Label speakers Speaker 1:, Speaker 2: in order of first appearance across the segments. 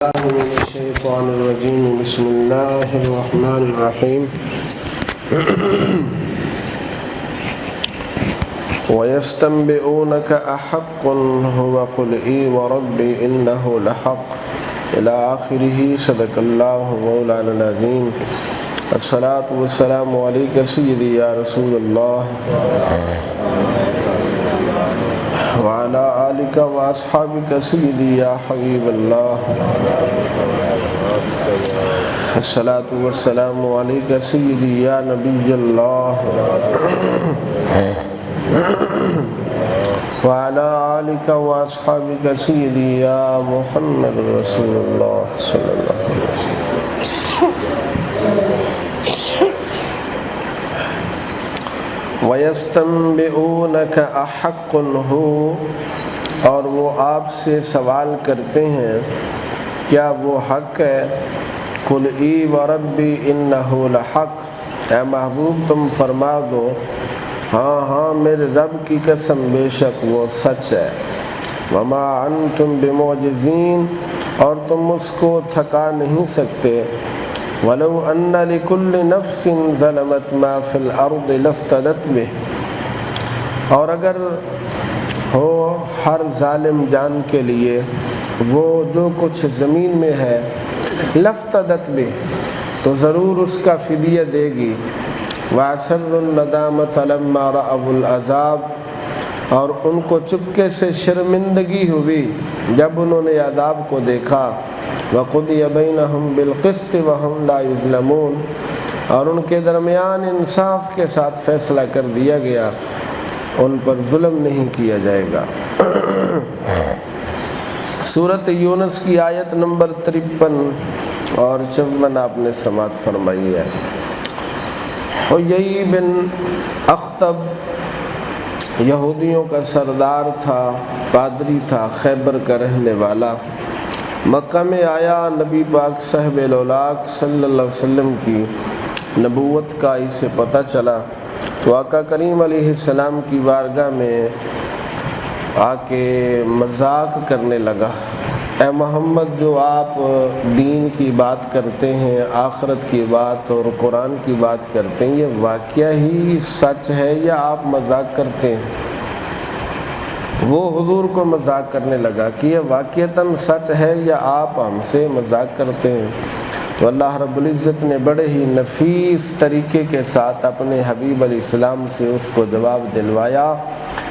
Speaker 1: من الشيطان الرجيم بسم الله الرحمن الرحيم ويستنبئونك أحق هو قل إي وربي إنه لحق إلى آخره صدق الله مولانا العظيم الصلاة والسلام عليك سيدي يا رسول الله وعلى آلك وأصحابك سيدي يا حبيب الله الصلاة والسلام عليك سيدي يا نبي الله وعلى آلك وأصحابك سيدي يا محمد رسول الله صلى الله عليه وسلم وَيَسْتَنْبِئُونَكَ أَحَقٌّ هُوَ، اور وہ آپ سے سوال کرتے ہیں کیا وہ حق ہے؟ قُلْ إِي وَرَبِّي إِنَّهُ لَحَقٌّ، اے محبوب تم فرما دو ہاں میرے رب کی قسم بے شک وہ سچ ہے۔ وَمَا أَنْتُمْ بِمُعْجِزِينَ، اور تم اس کو تھکا نہیں سکتے۔ وَلَوْ أَنَّ لِكُلِّ نَفْسٍ ظَلَمَتْ مَا فِي الْأَرْضِ لَافْتَدَتْ بِهِ، اور اگر ہو ہر ظالم جان کے لیے وہ جو کچھ زمین میں ہے لَافْتَدَتْ بِهِ، تو ضرور اس کا فدیہ دے گی۔ وَأَسَرُّوا النَّدَامَةَ لَمَّا رَأَوُا الْعَذَابَ، اور ان کو چپکے سے شرمندگی ہوئی جب انہوں نے عذاب کو دیکھا۔ وَقُضِيَ بَيْنَهُمْ بِالْقِسْطِ وَهُمْ لَا يُظْلَمُونَ، اور ان کے درمیان انصاف کے ساتھ فیصلہ کر دیا گیا، ان پر ظلم نہیں کیا جائے گا۔ سورۃ یونس کی آیت نمبر 53 اور 54 آپ نے سماعت فرمائی ہے۔ حیی بن اخطب یہودیوں کا سردار تھا، پادری تھا، خیبر کا رہنے والا۔ مکہ میں آیا، نبی پاک صاحب الاولاق صلی اللہ علیہ وسلم کی نبوت کا اسے پتہ چلا تو آقا کریم علیہ السلام کی بارگاہ میں آ کے مذاق کرنے لگا۔ اے محمد، جو آپ دین کی بات کرتے ہیں، آخرت کی بات اور قرآن کی بات کرتے ہیں، یہ واقعہ ہی سچ ہے یا آپ مذاق کرتے ہیں؟ وہ حضور کو مذاق کرنے لگا کہ یہ واقعتاً سچ ہے یا آپ ہم سے مذاق کرتے ہیں؟ تو اللہ رب العزت نے بڑے ہی نفیس طریقے کے ساتھ اپنے حبیب علیہ السلام سے اس کو جواب دلوایا،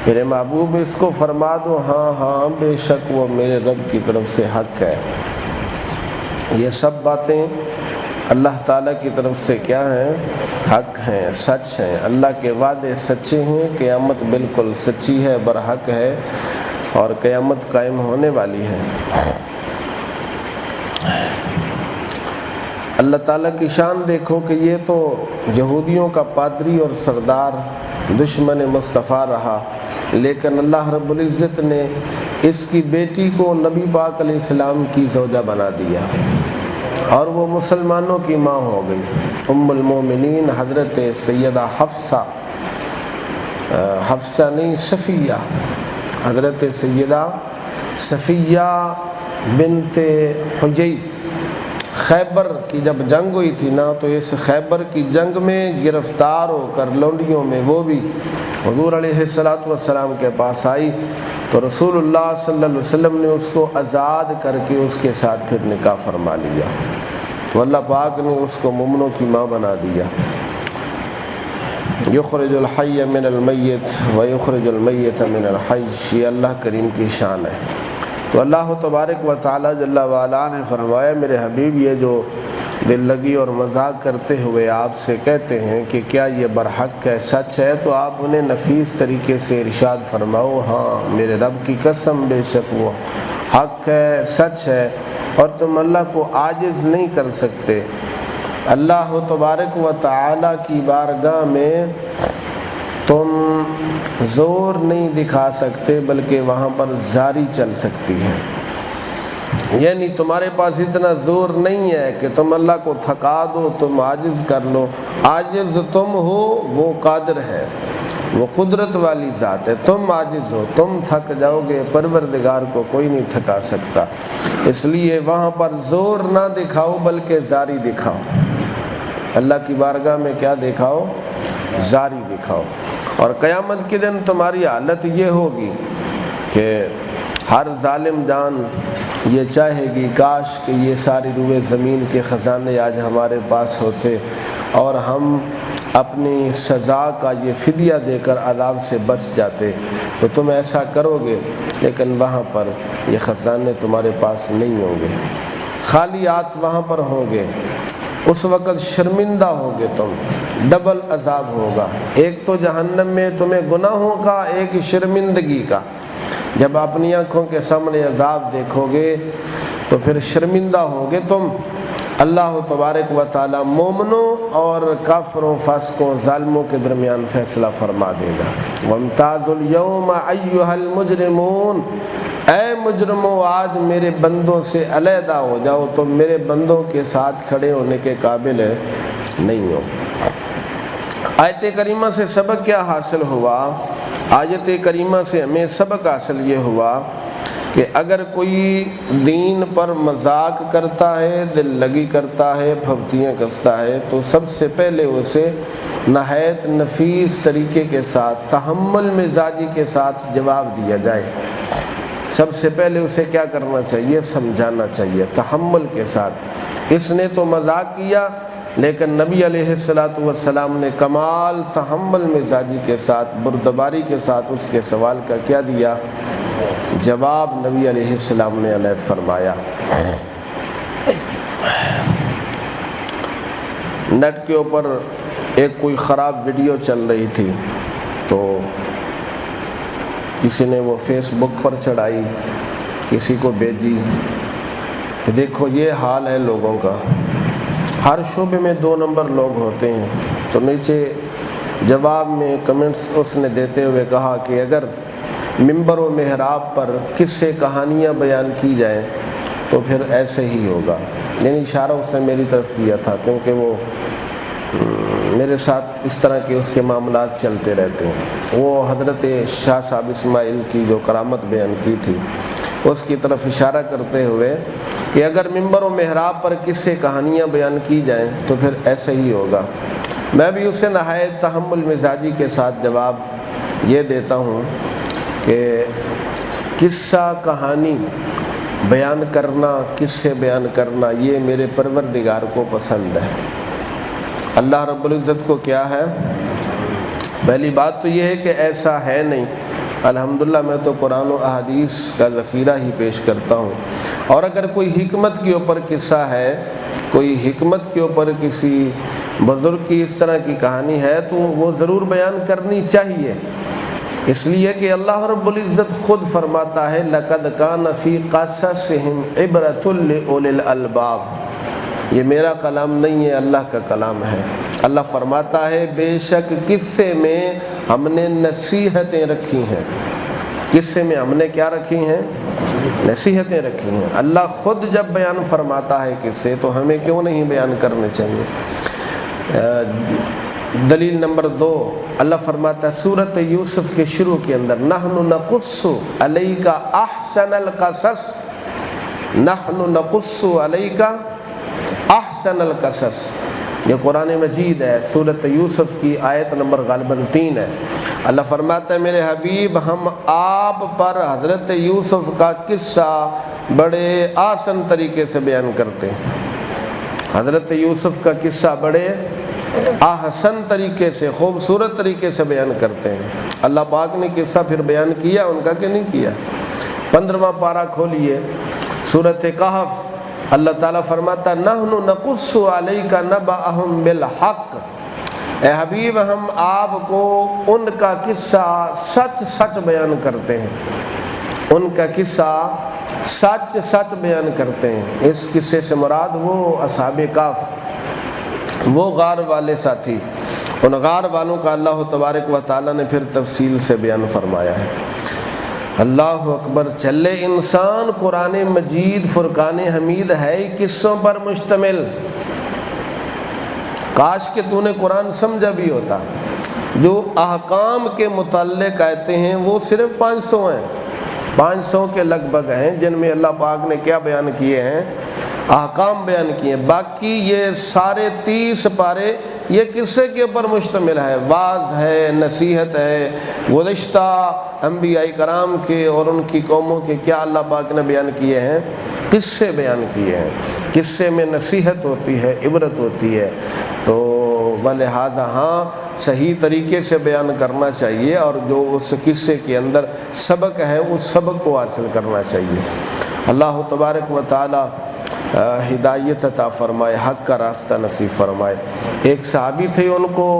Speaker 1: میرے محبوب اس کو فرما دو ہاں بے شک وہ میرے رب کی طرف سے حق ہے۔ یہ سب باتیں اللہ تعالیٰ کی طرف سے کیا ہیں؟ حق ہیں، سچ ہیں۔ اللہ کے وعدے سچے ہیں، قیامت بالکل سچی ہے، برحق ہے، اور قیامت قائم ہونے والی ہے۔ اللہ تعالیٰ کی شان دیکھو کہ یہ تو یہودیوں کا پادری اور سردار دشمن مصطفیٰ رہا، لیکن اللہ رب العزت نے اس کی بیٹی کو نبی پاک علیہ السلام کی زوجہ بنا دیا اور وہ مسلمانوں کی ماں ہو گئی۔ ام المومنین حضرت سیدہ حفصہ نہیں صفیہ، حضرت سیدہ صفیہ بنت حیی، خیبر کی جب جنگ ہوئی تھی نا، تو اس خیبر کی جنگ میں گرفتار ہو کر لونڈیوں میں وہ بھی حضور علیہ السلام کے پاس آئی، تو رسول اللہ صلی اللہ علیہ وسلم نے اس کو آزاد کر کے اس کے ساتھ پھر نکاح فرما لیا، تو اللہ پاک نے اس کو مومنوں کی ماں بنا دیا۔ یخرج الحی من المیت ویخرج المیت من الحی، یہ اللہ کریم کی شان ہے۔ تو اللہ تبارک و تعالی جل وعلا نے فرمایا میرے حبیب یہ جو دل لگی اور مذاق کرتے ہوئے آپ سے کہتے ہیں کہ کیا یہ برحق ہے، سچ ہے، تو آپ انہیں نفیس طریقے سے ارشاد فرماؤ ہاں میرے رب کی قسم بے شک وہ حق ہے، سچ ہے، اور تم اللہ کو عاجز نہیں کر سکتے۔ اللہ تبارک و تعالی کی بارگاہ میں تم زور نہیں دکھا سکتے، بلکہ وہاں پر زاری چل سکتی ہے، یعنی تمہارے پاس اتنا زور نہیں ہے کہ تم اللہ کو تھکا دو، تم عاجز کر لو۔ عاجز تم ہو، وہ قادر ہے۔ وہ قدرت والی ذات ہے، تم عاجز ہو، تم تھک جاؤ گے، پروردگار کو کوئی نہیں تھکا سکتا۔ اس لیے وہاں پر زور نہ دکھاؤ بلکہ زاری دکھاؤ، اللہ کی بارگاہ میں کیا دکھاؤ؟ زاری دکھاؤ۔ اور قیامت کے دن تمہاری حالت یہ ہوگی کہ ہر ظالم جان یہ چاہے گی کاش کہ یہ ساری روئے زمین کے خزانے آج ہمارے پاس ہوتے اور ہم اپنی سزا کا یہ فدیہ دے کر عذاب سے بچ جاتے، تو تم ایسا کرو گے، لیکن وہاں پر یہ خزانے تمہارے پاس نہیں ہوں گے، خالی ہاتھ وہاں پر ہوں گے۔ اس وقت شرمندہ ہوگے تم، ڈبل عذاب ہوگا، ایک تو جہنم میں تمہیں گناہوں کا، ایک شرمندگی کا۔ جب اپنی آنکھوں کے سامنے عذاب دیکھو گے تو پھر شرمندہ ہوگے تم۔ اللہ تبارک و تعالی مومنوں اور کافروں، فاسقوں، ظالموں کے درمیان فیصلہ فرما دے گا۔ وَامْتَازُوا الْيَوْمَ أَيُّهَا الْمُجْرِمُونَ، اے مجرموں آج میرے بندوں سے علیحدہ ہو جاؤ، تم میرے بندوں کے ساتھ کھڑے ہونے کے قابل نہیں ہو۔ آیت کریمہ سے سبق کیا حاصل ہوا؟ آیت کریمہ سے ہمیں سبق حاصل یہ ہوا کہ اگر کوئی دین پر مذاق کرتا ہے، دل لگی کرتا ہے، پھپتیاں کستا ہے، تو سب سے پہلے اسے نہایت نفیس طریقے کے ساتھ، تحمل مزاجی کے ساتھ جواب دیا جائے۔ سب سے پہلے اسے کیا کرنا چاہیے؟ سمجھانا چاہیے تحمل کے ساتھ۔ اس نے تو مذاق کیا، لیکن نبی علیہ السلام نے کمال تحمل مزاجی کے ساتھ، بردباری کے ساتھ اس کے سوال کا کیا دیا؟ جواب نبی علیہ السلام نے عنایت فرمایا۔ نیٹ کے اوپر ایک کوئی خراب ویڈیو چل رہی تھی، تو کسی نے وہ فیس بک پر چڑھائی، کسی کو بھیجی کہ دیکھو یہ حال ہے لوگوں کا، ہر شعبے میں 2 نمبر لوگ ہوتے ہیں۔ تو نیچے جواب میں کمنٹس اس نے دیتے ہوئے کہا کہ اگر ممبر و محراب پر قصے کہانیاں بیان کی جائیں تو پھر ایسے ہی ہوگا، یعنی اشارہ اس نے میری طرف کیا تھا، کیونکہ وہ میرے ساتھ اس طرح کے اس کے معاملات چلتے رہتے ہیں۔ وہ حضرت شاہ صاحب اسماعیل کی جو کرامت بیان کی تھی اس کی طرف اشارہ کرتے ہوئے کہ اگر ممبر و محراب پر قصے کہانیاں بیان کی جائیں تو پھر ایسے ہی ہوگا۔ میں بھی اسے نہایت تحمل مزاجی کے ساتھ جواب یہ دیتا ہوں کہ قصہ کہانی بیان کرنا، قصے بیان کرنا، یہ میرے پروردگار کو پسند ہے۔ اللہ رب العزت کو کیا ہے؟ پہلی بات تو یہ ہے کہ ایسا ہے نہیں۔ الحمدللہ میں تو قرآن و احادیث کا ذخیرہ ہی پیش کرتا ہوں، اور اگر کوئی حکمت کے اوپر قصہ ہے، کوئی حکمت کے اوپر کسی بزرگ کی اس طرح کی کہانی ہے تو وہ ضرور بیان کرنی چاہیے، اس لیے کہ اللہ رب العزت خود فرماتا ہے لَقَدْ كَانَ فِي قَصَصِهِمْ عِبْرَةٌ لِأُولِي الْأَلْبَابِ۔ یہ میرا کلام نہیں ہے، اللہ کا کلام ہے۔ اللہ فرماتا ہے بے شک قصے میں ہم نے نصیحتیں رکھی ہیں۔ قصے میں ہم نے کیا رکھی ہیں؟ نصیحتیں رکھی ہیں۔ اللہ خود جب بیان فرماتا ہے قصے تو ہمیں کیوں نہیں بیان کرنے چاہیے؟ دلیل نمبر 2، اللہ فرماتا ہے سورۃ یوسف کے شروع کے اندر نحن نقص علیک احسن القصص، نحن نقص علیک احسن القصص۔ یہ قرآن مجید ہے، سورۃ یوسف کی آیت نمبر غالباً 3 ہے۔ اللہ فرماتا ہے میرے حبیب ہم آپ پر حضرت یوسف کا قصہ بڑے آسان طریقے سے بیان کرتے ہیں۔ حضرت یوسف کا قصہ بڑے احسن طریقے سے، خوبصورت طریقے سے بیان کرتے ہیں۔ اللہ پاک نے قصہ پھر بیان کیا ان کا کہ نہیں کیا؟ 15واں پارہ کھولیے، سورۃ کہف، اللہ تعالیٰ فرماتا نحن نقص علیک نبأہم بالحق، اے حبیب ہم آپ کو ان کا قصہ سچ سچ بیان کرتے ہیں، ان کا قصہ سچ سچ بیان کرتے ہیں۔ اس قصے سے مراد وہ اصحاب کہف، وہ غار والے ساتھی، ان غار والوں کا اللہ تبارک و تعالیٰ نے پھر تفصیل سے بیان فرمایا ہے۔ اللہ اکبر، چلے انسان، قرآن مجید فرقان حمید ہے ہی قصوں پر مشتمل۔ کاش کہ تو نے قرآن سمجھا بھی ہوتا، جو احکام کے متعلق آیتیں ہیں وہ صرف 500 ہیں، 500 کے لگ بھگ ہیں، جن میں اللہ پاک نے کیا بیان کیے ہیں؟ احکام بیان کیے ہیں۔ باقی یہ سارے 30 پارے یہ قصے کے اوپر مشتمل ہے، واعظ ہے، نصیحت ہے، گزشتہ انبیاء کرام کے اور ان کی قوموں کے کیا اللہ پاک نے بیان کیے ہیں؟ قصے بیان کیے ہیں۔ قصے میں نصیحت ہوتی ہے، عبرت ہوتی ہے، تو ولہذا ہاں صحیح طریقے سے بیان کرنا چاہیے، اور جو اس قصے کے اندر سبق ہے اس سبق کو حاصل کرنا چاہیے۔ اللہ تبارک و تعالی ہدایت عطا فرمائے، حق کا راستہ نصیب فرمائے۔ ایک صحابی تھے، ان کو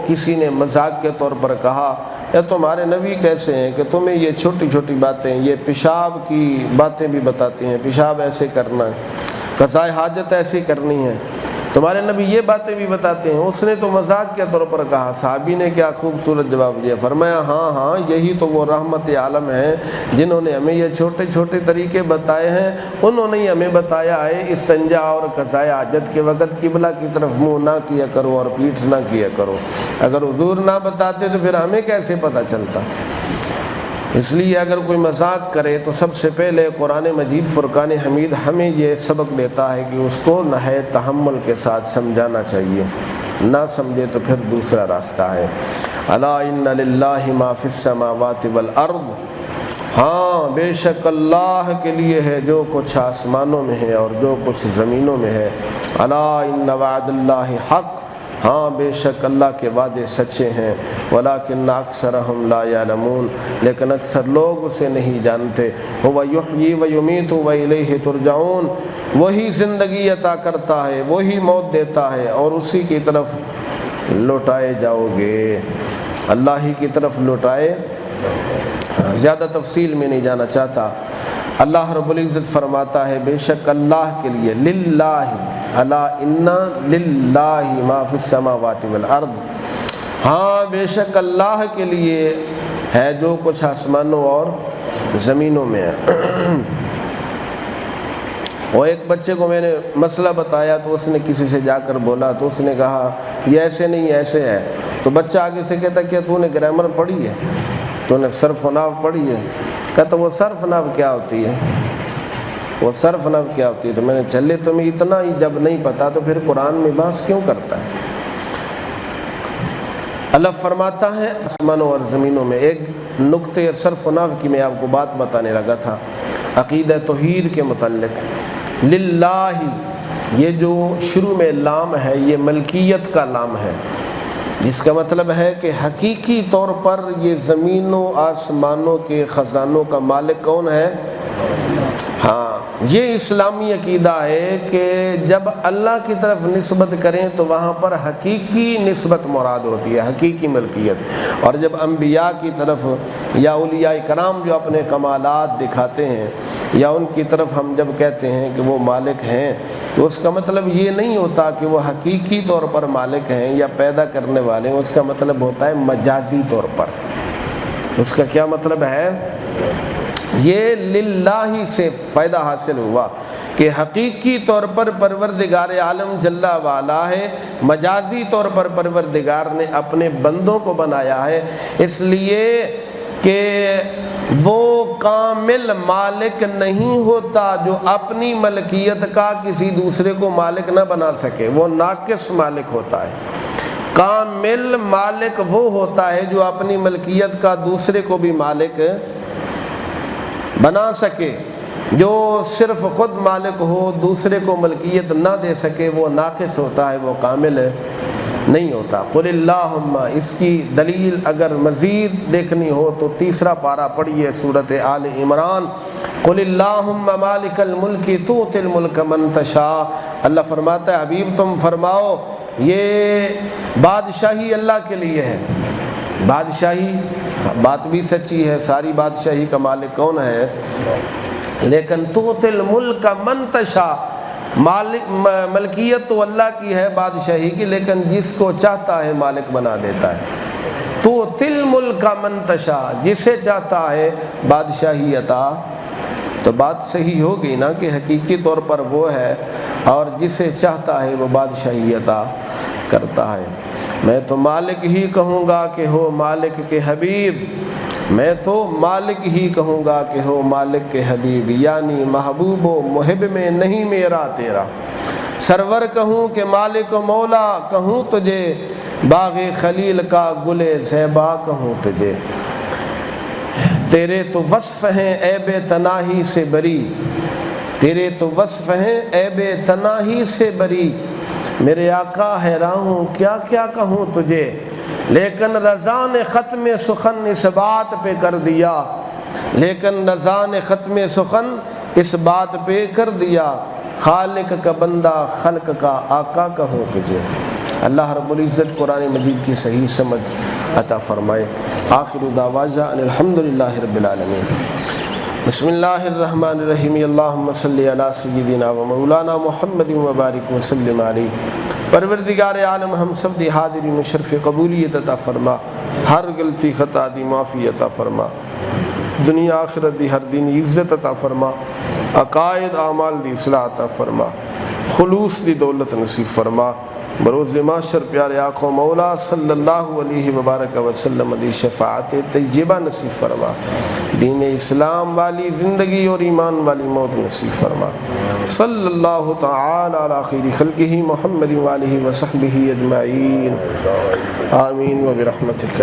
Speaker 1: کسی نے مذاق کے طور پر کہا، یا تمہارے نبی کیسے ہیں کہ تمہیں یہ چھوٹی چھوٹی باتیں، یہ پیشاب کی باتیں بھی بتاتی ہیں، پیشاب ایسے کرنا ہے، قضاء حاجت ایسی کرنی ہے، تمہارے نبی یہ باتیں بھی بتاتے ہیں۔ اس نے تو مذاق کے طور پر کہا۔ صحابی نے کیا خوبصورت جواب دیا، فرمایا ہاں یہی تو وہ رحمت عالم ہیں جنہوں نے ہمیں یہ چھوٹے چھوٹے طریقے بتائے ہیں، انہوں نے ہمیں بتایا ہے استنجا اور قضاء حاجت کے وقت قبلہ کی طرف منہ نہ کیا کرو اور پیٹھ نہ کیا کرو۔ اگر حضور نہ بتاتے تو پھر ہمیں کیسے پتہ چلتا؟ اس لیے اگر کوئی مذاق کرے تو سب سے پہلے قرآن مجید فرقان حمید ہمیں یہ سبق دیتا ہے کہ اس کو نہایت تحمل کے ساتھ سمجھانا چاہیے، نہ سمجھے تو پھر دوسرا راستہ ہے۔ الا ان للہ ما فی السماوات والارض، ہاں بے شک اللہ کے لیے ہے جو کچھ آسمانوں میں ہے اور جو کچھ زمینوں میں ہے۔ الا ان وعد اللہ حق، ہاں بے شک اللہ کے وعدے سچے ہیں۔ ولیکن اکثرہم لا یعلمون، لیکن اکثر لوگ اسے نہیں جانتے۔ هو یحیی و یمیت و الیہ ترجعون، وہی زندگی عطا کرتا ہے، وہی موت دیتا ہے، اور اسی کی طرف لوٹائے جاؤ گے، اللہ ہی کی طرف لوٹائے۔ زیادہ تفصیل میں نہیں جانا چاہتا۔ اللہ رب العزت فرماتا ہے بے شک اللہ کے لیے، للہ، الا ان للہ ما فی السماوات والارض، ہاں بے شک اللہ کے لیے ہے جو کچھ آسمانوں اور زمینوں میں ہے۔ اور ایک بچے کو میں نے مسئلہ بتایا تو اس نے کسی سے جا کر بولا، تو اس نے کہا یہ ایسے نہیں ایسے ہے، تو بچہ آگے سے کہتا کیا تو نے گرامر پڑھی ہے، تو نے صرف و نحو پڑھی ہے؟ کہتا وہ صرف و نحو کیا ہوتی ہے، وہ صرف و نحو کیا ہوتی ہے؟ تو میں نے چلے تمہیں اتنا ہی جب نہیں پتا تو پھر قرآن میں بحث کیوں کرتا ہے؟ اللہ فرماتا ہے آسمانوں اور زمینوں میں۔ ایک نقطے صرف و نحو کی میں آپ کو بات بتانے لگا تھا عقیدہ توحید کے متعلق۔ للہ، یہ جو شروع میں لام ہے یہ ملکیت کا لام ہے، جس کا مطلب ہے کہ حقیقی طور پر یہ زمینوں آسمانوں کے خزانوں کا مالک کون ہے؟ ہاں، یہ اسلامی عقیدہ ہے کہ جب اللہ کی طرف نسبت کریں تو وہاں پر حقیقی نسبت مراد ہوتی ہے، حقیقی ملکیت، اور جب انبیاء کی طرف یا اولیاء کرام جو اپنے کمالات دکھاتے ہیں یا ان کی طرف ہم جب کہتے ہیں کہ وہ مالک ہیں، تو اس کا مطلب یہ نہیں ہوتا کہ وہ حقیقی طور پر مالک ہیں یا پیدا کرنے والے ہیں، اس کا مطلب ہوتا ہے مجازی طور پر۔ اس کا کیا مطلب ہے؟ یہ للہ سے فائدہ حاصل ہوا کہ حقیقی طور پر پروردگار عالم جل وعلا ہے، مجازی طور پر پروردگار نے اپنے بندوں کو بنایا ہے، اس لیے کہ وہ کامل مالک نہیں ہوتا جو اپنی ملکیت کا کسی دوسرے کو مالک نہ بنا سکے، وہ ناقص مالک ہوتا ہے۔ کامل مالک وہ ہوتا ہے جو اپنی ملکیت کا دوسرے کو بھی مالک بنا سکے، جو صرف خود مالک ہو دوسرے کو ملکیت نہ دے سکے وہ ناقص ہوتا ہے، وہ کامل نہیں ہوتا۔ قل اللہم، اس کی دلیل اگر مزید دیکھنی ہو تو تیسرا پارہ پڑھیے سورۃ آل عمران۔ قل اللہم مالک الملک تؤتی الملک من تشاء، اللہ فرماتا ہے حبیب تم فرماؤ یہ بادشاہی اللہ کے لیے ہے۔ بادشاہی بات بھی سچی ہے، ساری بادشاہی کا مالک کون ہے؟ لیکن تؤتی الملک من تشاء، ملکیت تو اللہ کی ہے بادشاہی کی، لیکن جس کو چاہتا ہے مالک بنا دیتا ہے۔ تؤتی الملک من تشاء، جسے چاہتا ہے بادشاہی عطا، تو بات صحیح ہوگی نا کہ حقیقی طور پر وہ ہے اور جسے چاہتا ہے وہ بادشاہی عطا کرتا ہے۔ میں تو مالک ہی کہوں گا کہ ہو مالک کے حبیب، میں تو مالک ہی کہوں گا کہ ہو مالک کے حبیب، یعنی محبوب و محب میں نہیں میرا تیرا، سرور کہوں کہ مالک و مولا کہوں تجھے، باغ خلیل کا گل زیبا کہوں تجھے، تیرے تو وصف ہیں عیب تناہی سے بری، تیرے تو وصف ہیں عیب تناہی سے بری، میرے آقا حیران ہوں کیا کیا کہوں تجھے، لیکن رضا نے ختم سخن اس بات پہ کر دیا، لیکن رضا نے ختم سخن اس بات پہ کر دیا، خالق کا بندہ خلق کا آقا کہوں تجھے۔ اللہ رب العزت قرآن مجید کی صحیح سمجھ عطا فرمائے۔ آخر دعوانا ان الحمدللہ رب العالمین۔ بسم اللہ الرحمن الرحیم، اللہم صلی علی سیدنا و مولانا محمد وبارک وسلم علیہ۔ پروردگار عالم ہم سب دی حاضرین شرف قبولیت عطا فرما، ہر غلطی خطا دی معافی عطا فرما، دنیا آخرت دی ہر دین عزت عطا فرما، عقائد اعمال دی اصلاح عطا فرما، خلوص دی دولت نصیب فرما، بروز محشر پیارے آقا مولا صلی اللہ علیہ وبارک وسلم دی شفاعت طیبہ نصیب فرما، دین اسلام والی زندگی اور ایمان والی موت نصیب فرما، صلی اللہ تعالی علی خیر خلقہ محمد وآلہ وصحبہ اجمعین، آمین و برحمتک۔